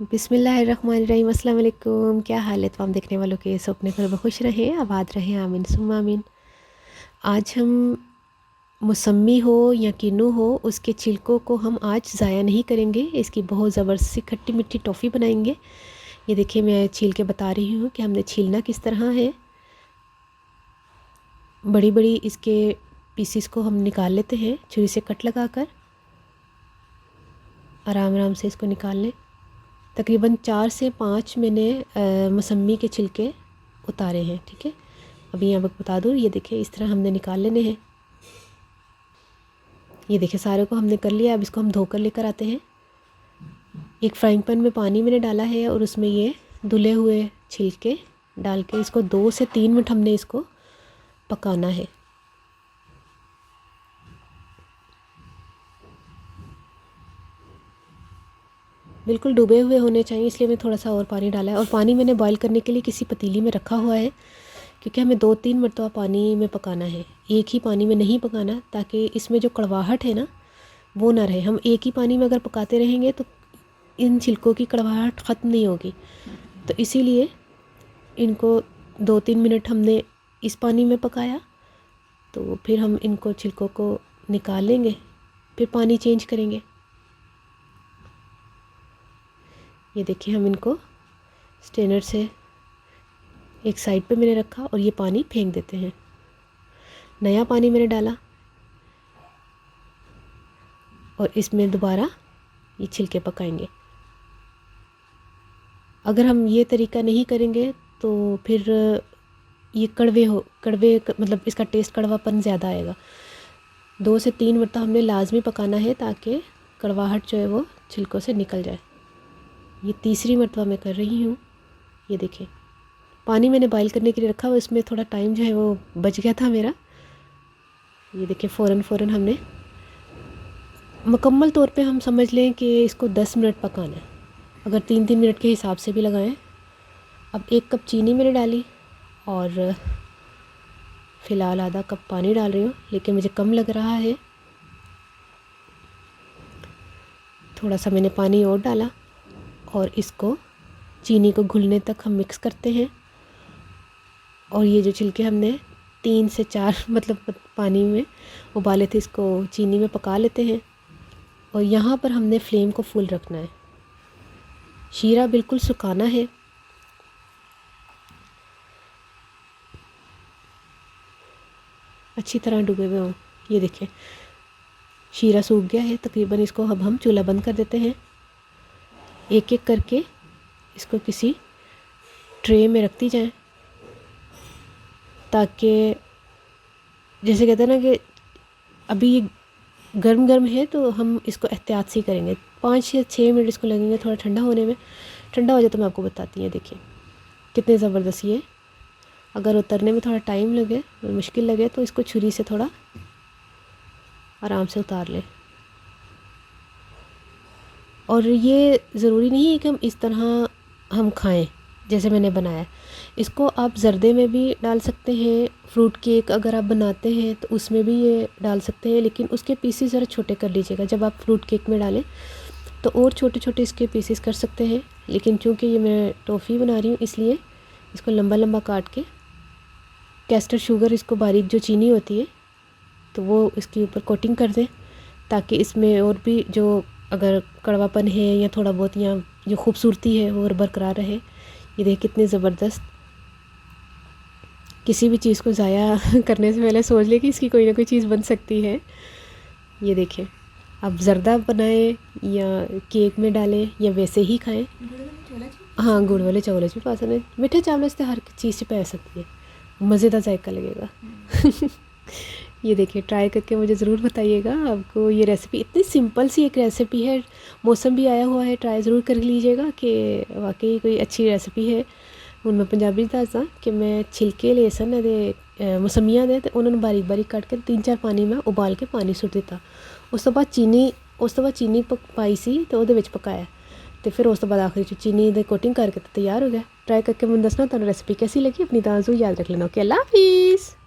बिस्मिल्लाहिर्रहमानिर्रहीम, अस्सलाम वालेकुम। क्या हाल है तमाम देखने वालों के? सब अपने घर में खुश रहें, आबाद रहें, आमीन सुम्मा आमीन। आज हम मौसमी हो या किन्नू हो, उसके छिलकों को हम आज ज़ाया नहीं करेंगे। इसकी बहुत ज़बरदस्ती खट्टी मिट्टी टॉफ़ी बनाएंगे। ये देखिए, मैं छील के बता रही हूँ कि हमने छीलना किस तरह है। बड़ी बड़ी इसके पीसीस को हम निकाल लेते हैं छुरी से कट लगा कर। आराम आराम से इसको निकाल लें। तकरीबन 4 से 5 मैंने मौसमी के छिलके उतारे हैं। ठीक है, अभी यहाँ पर बता दूँ, ये देखिए इस तरह हमने निकाल लेने हैं। ये देखिए सारे को हमने कर लिया। अब इसको हम धोकर लेकर आते हैं। एक फ्राइंग पैन में पानी मैंने डाला है और उसमें ये धुले हुए छिलके डाल के इसको 2 से 3 मिनट हमने इसको पकाना है। बिल्कुल डूबे हुए होने चाहिए, इसलिए मैं थोड़ा सा और पानी डाला है। और पानी मैंने बॉईल करने के लिए किसी पतीली में रखा हुआ है, क्योंकि हमें 2-3 मरतबा पानी में पकाना है। एक ही पानी में नहीं पकाना, ताकि इसमें जो कड़वाहट है ना वो ना रहे। हम एक ही पानी में अगर पकाते रहेंगे तो इन छिलकों की कड़वाहट ख़त्म नहीं होगी। तो इसीलिए इनको 2-3 मिनट हमने इस पानी में पकाया। तो फिर हम इनको छिलकों को निकाल लेंगे, फिर पानी चेंज करेंगे। ये देखिए, हम इनको स्ट्रेनर से एक साइड पे मैंने रखा और ये पानी फेंक देते हैं। नया पानी मैंने डाला और इसमें दोबारा ये छिलके पकाएंगे। अगर हम ये तरीका नहीं करेंगे तो फिर ये कड़वे मतलब इसका टेस्ट कड़वापन ज़्यादा आएगा। 2 से 3 मिनट हमने लाजमी पकाना है, ताकि कड़वाहट जो है वो छिलकों से निकल जाए। ये तीसरी मरतबा मैं कर रही हूँ। ये देखिए, पानी मैंने बॉईल करने के लिए रखा हुआ, इसमें थोड़ा टाइम जो है वो बच गया था मेरा। ये देखिए, फ़ौरन हमने मुकम्मल तौर पे हम समझ लें कि इसको 10 मिनट पकाना है। अगर 3-3 मिनट के हिसाब से भी लगाएं। अब 1 कप चीनी मैंने डाली और फ़िलहाल आधा कप पानी डाल रही हूँ, लेकिन मुझे कम लग रहा है। थोड़ा सा मैंने पानी और डाला और इसको चीनी को घुलने तक हम मिक्स करते हैं। और ये जो छिलके हमने 3 से 4 मतलब पानी में उबाले थे, इसको चीनी में पका लेते हैं। और यहाँ पर हमने फ्लेम को फुल रखना है। शीरा बिल्कुल सुखाना है। अच्छी तरह डूबे हुए हों। ये देखिए, शीरा सूख गया है तकरीबन। इसको अब हम चूल्हा बंद कर देते हैं। एक एक करके इसको किसी ट्रे में रखती जाएं, ताकि जैसे कहते हैं ना कि अभी गर्म गर्म है तो हम इसको एहतियात से करेंगे। 5 से 6 मिनट इसको लगेंगे थोड़ा ठंडा होने में। ठंडा हो जाए तो मैं आपको बताती हूँ। देखिए कितने ज़बरदस्त ये। अगर उतरने में थोड़ा टाइम लगे, मुश्किल लगे, तो इसको छुरी से थोड़ा आराम से उतार लें। और ये ज़रूरी नहीं है कि हम इस तरह हम खाएं जैसे मैंने बनाया। इसको आप ज़र्दे में भी डाल सकते हैं। फ्रूट केक अगर आप बनाते हैं तो उसमें भी ये डाल सकते हैं, लेकिन उसके पीसेस ज़रा छोटे कर लीजिएगा। जब आप फ्रूट केक में डालें तो और छोटे छोटे इसके पीसेस कर सकते हैं। लेकिन चूँकि ये मैं टॉफ़ी बना रही हूँ, इसलिए इसको लंबा लंबा काट के कैस्टर शुगर, इसको बारीक जो चीनी होती है, तो वो इसके ऊपर कोटिंग कर दें, ताकि इसमें और भी जो अगर कड़वापन है या थोड़ा बहुत या जो खूबसूरती है वो बरकरार रहे। ये देखिए कितनी ज़बरदस्त। किसी भी चीज़ को ज़ाया करने से पहले सोच ले कि इसकी कोई ना कोई चीज़ बन सकती है। ये देखिए, आप ज़र्दा बनाएं या केक में डालें या वैसे ही खाएं। हाँ, गुड़ वाले चावल भी पा सकते हैं। मीठे चावल से हर चीज़ से पा सकती है, मज़ेदार जायका लगेगा। ये देखिए, ट्राई करके मुझे ज़रूर बताइएगा आपको ये रेसिपी। इतनी सिंपल सी एक रेसिपी है। मौसम भी आया हुआ है, ट्राई ज़रूर कर लीजिएगा कि वाकई कोई अच्छी रेसिपी है। ਹੁਣ मैं पंजाबी दसदा कि मैं छिलके लहसन दे मौसमियां दे उन्होंने बारीक बारीक कट के 3-4 पानी में उबाल के पानी सुट दिता। उस तो बाद चीनी पाई सी तो ਉਹਦੇ ਵਿੱਚ पकाया, तो फिर उस तो बाद आखिरी चीनी दे कोटिंग करके तैयार हो गया। ट्राई करके मुझे दसना तुहानू रेसिपी कैसी लगी। अपनी दाजू याद रख लेना। ओके, अल्लाह हाफिज़।